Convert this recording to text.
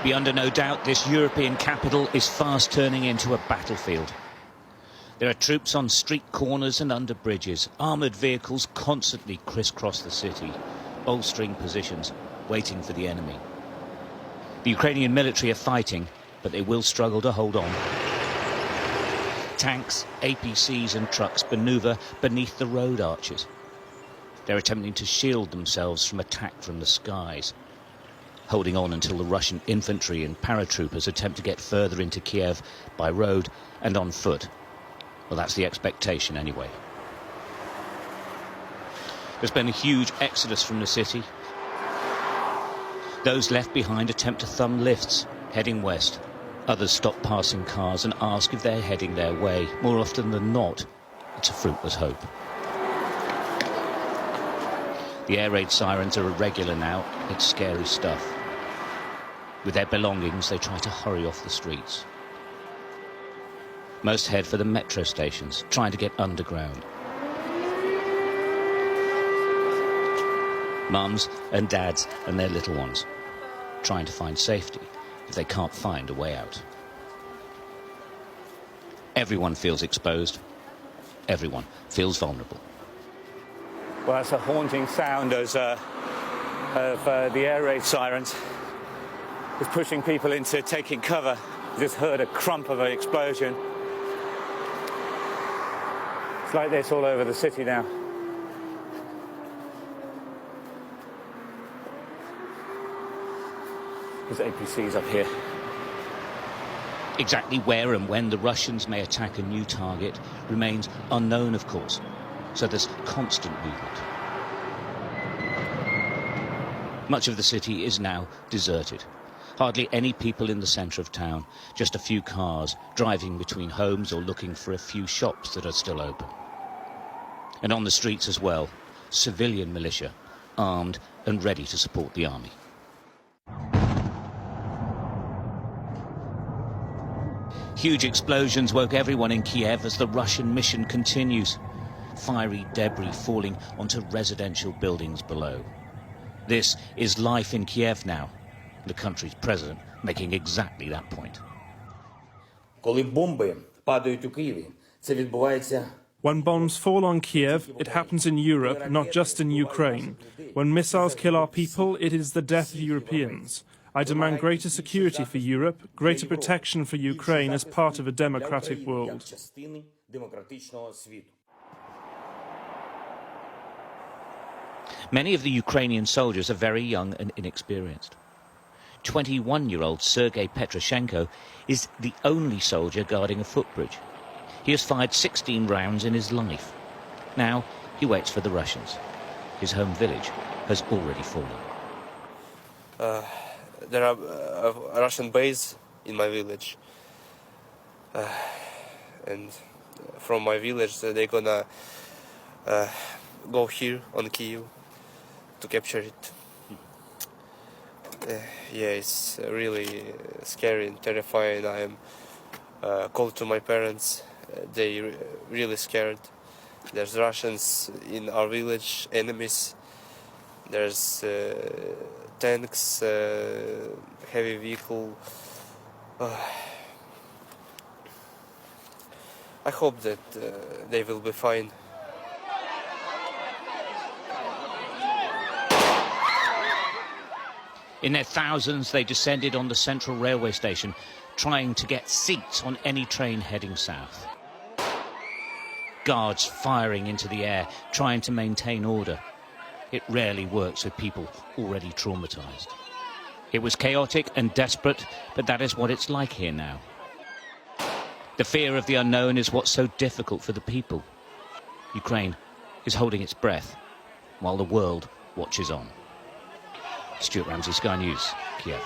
Be under no doubt, this European capital is fast turning into a battlefield. There are troops on street corners and under bridges. Armoured vehicles constantly crisscross the city, bolstering positions, waiting for the enemy. The Ukrainian military are fighting, but they will struggle to hold on. Tanks, APCs and trucks manoeuvre beneath the road arches. They're attempting to shield themselves from attack from the skies, holding on until the Russian infantry and paratroopers attempt to get further into Kiev by road and on foot. Well, that's the expectation anyway. There's been a huge exodus from the city. Those left behind attempt to thumb lifts, heading west. Others stop passing cars and ask if they're heading their way. More often than not, it's a fruitless hope. The air raid sirens are irregular now. It's scary stuff. With their belongings, they try to hurry off the streets. Most head for the metro stations, trying to get underground. Mums and dads and their little ones, trying to find safety if they can't find a way out. Everyone feels exposed. Everyone feels vulnerable. Well, that's a haunting sound of the air raid sirens. It's pushing people into taking cover. Just heard a crump of an explosion. It's like this all over the city now. There's APCs up here. Exactly where and when the Russians may attack a new target remains unknown, of course. So there's constant movement. Much of the city is now deserted. Hardly any people in the centre of town, just a few cars driving between homes or looking for a few shops that are still open. And on the streets as well, civilian militia, armed and ready to support the army. Huge explosions woke everyone in Kiev as the Russian mission continues. Fiery debris falling onto residential buildings below. This is life in Kiev now. The country's president making exactly that point. When bombs fall on Kiev, it happens in Europe, not just in Ukraine. When missiles kill our people, it is the death of Europeans. I demand greater security for Europe, greater protection for Ukraine as part of a democratic world. Many of the Ukrainian soldiers are very young and inexperienced. 21-year-old Sergei Petroshenko is the only soldier guarding a footbridge. He has fired 16 rounds in his life. Now he waits for the Russians. His home village has already fallen. There are a Russian base in my village. And from my village, they're gonna go here on Kyiv to capture it. Yeah, it's really scary and terrifying. I am called to my parents. They really scared. There's Russians in our village, enemies. There's tanks, heavy vehicle. I hope that they will be fine. In their thousands, they descended on the central railway station, trying to get seats on any train heading south. Guards firing into the air, trying to maintain order. It rarely works with people already traumatized. It was chaotic and desperate, but that is what it's like here now. The fear of the unknown is what's so difficult for the people. Ukraine is holding its breath, while the world watches on. Stuart Ramsey, Sky News, Kiev.